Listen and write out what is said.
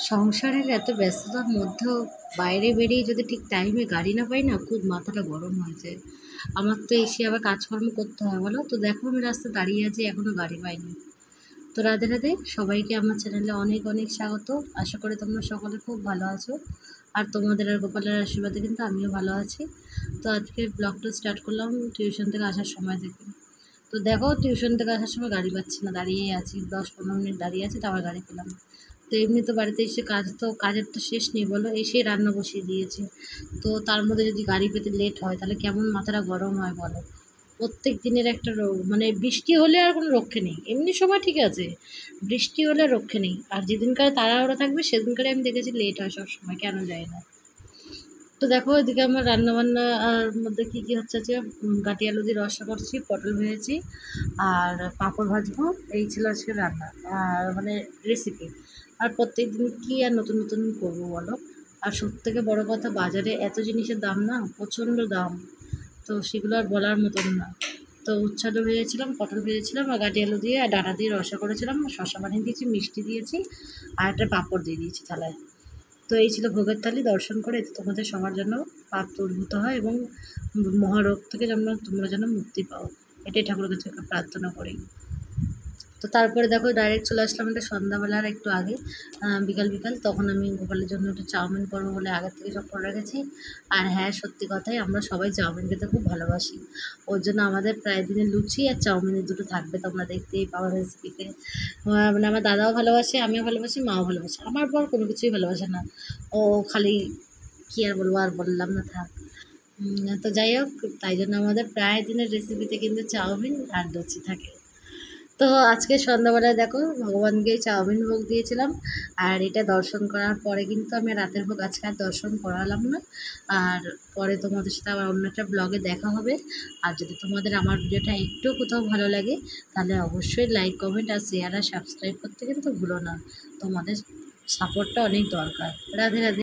সংসারের এত ব্যস্ততার মধ্যেও বাইরে বেরিয়ে যদি ঠিক টাইমে গাড়ি না পাই না, খুব মাথাটা গরম হয়ে যায়। আমার তো এসে আবার কাজকর্ম করতে হয় বলো তো। দেখো আমি রাস্তায় দাঁড়িয়ে আছি, এখনো গাড়ি পাইনি। তো রাধে রাধে, সবাইকে আমার চ্যানেলে অনেক অনেক স্বাগত। আশা করি তোমরা সকলে খুব ভালো আছো। আর তোমাদের আর গোপালের আশীর্বাদে কিন্তু আমিও ভালো আছি। তো আজকে ব্লগটা স্টার্ট করলাম টিউশন থেকে আসার সময় থেকে। তো দেখো, টিউশন থেকে আসার সময় গাড়ি পাচ্ছি না, দাঁড়িয়েই আছি 10-15 মিনিট দাঁড়িয়ে আছি, তারপর গাড়ি পেলাম। তো এমনি তো বাড়িতে এসে কাজের তো শেষ নেই বলো, এসে রান্না বসিয়ে দিয়েছি। তো তার মধ্যে যদি গাড়ি পেতে লেট হয় তাহলে কেমন মাথাটা গরম হয় বলো। প্রত্যেক দিনের একটা মানে বৃষ্টি হলে আর কোনো রক্ষে নেই, এমনি সময় ঠিক আছে, বৃষ্টি হলে রক্ষে নেই। আর যেদিনকার তাড়াহুড়ো থাকবে সেদিনকারে আমি দেখেছি লেট হয় সব সময়, কেন যায় না। তো দেখো এদিকে আমার রান্নাবান্না আর মধ্যে কী কী হচ্ছে যে কাটি আলু দিয়ে রসা করছি, পটল ভেজেছি, আর পাঁপড় ভাজবো। এই ছিল আজকে রান্না আর মানে রেসিপি। আর প্রত্যেক দিন কী আর নতুন নতুন করবো বলো। আর সবথেকে বড় কথা, বাজারে এত জিনিসের দাম না, প্রচণ্ড দাম। তো সেগুলো আর বলার মতন না। তো উচ্ছে আলু ভেজেছিলাম, পটল ভেজেছিলাম, আর গাটি আলু দিয়ে আর ডাঁটা দিয়ে রসা করেছিলাম, শসা বানিয়ে দিয়েছি, মিষ্টি দিয়েছি, আর একটা পাঁপড় দিয়ে দিয়েছি থালায়। তো এই ছিল ভোগের থালি। দর্শন করে এতে তোমাদের সবার জন্য পাপ দূরীভূত হয় এবং মহারোগ থেকে যেন তোমরা যেন মুক্তি পাও, এটাই ঠাকুরের কাছে প্রার্থনা করি। তো তারপরে দেখো ডাইরেক্ট চলে আসলাম একটা সন্ধ্যাবেলার একটু আগে, বিকাল বিকাল। তখন আমি গোপালের জন্য একটু চাউমিন করবো বলে আগের থেকে সব করে রেখেছি। আর হ্যাঁ, সত্যি কথাই, আমরা সবাই চাউমিন খেতে খুব ভালোবাসি। ওর জন্য আমাদের প্রায় দিনে লুচি আর চাউমিনের দুটো থাকবে, তোমরা দেখতেই পাওয়া রেসিপিতে। মানে আমার দাদাও ভালোবাসে, আমিও ভালোবাসি, মাও ভালোবাসে। আমার বর কোনো কিছুই ভালোবাসে না, ও খালি কী আর বলবো, আর বললাম না, থাক। তো যাই হোক, তাই জন্য আমাদের প্রায় দিনের রেসিপিতে কিন্তু চাউমিন আর লুচি থাকে। তো আজকে সন্ধ্যাবেলায় দেখো ভগবানকে চাউমিন ভোগ দিয়েছিলাম। আর এটা দর্শন করার পরে কিন্তু আমি রাতের ভোগ আজকে আর দর্শন করালাম না। আর পরে তোমাদের সাথে আবার অন্য একটা ব্লগে দেখা হবে। আর যদি তোমাদের আমার ভিডিওটা একটুও কোথাও ভালো লাগে তাহলে অবশ্যই লাইক, কমেন্ট আর শেয়ার আর সাবস্ক্রাইব করতে কিন্তু ভুলো না। তোমাদের সাপোর্টটা অনেক দরকার। রাধে রাধে।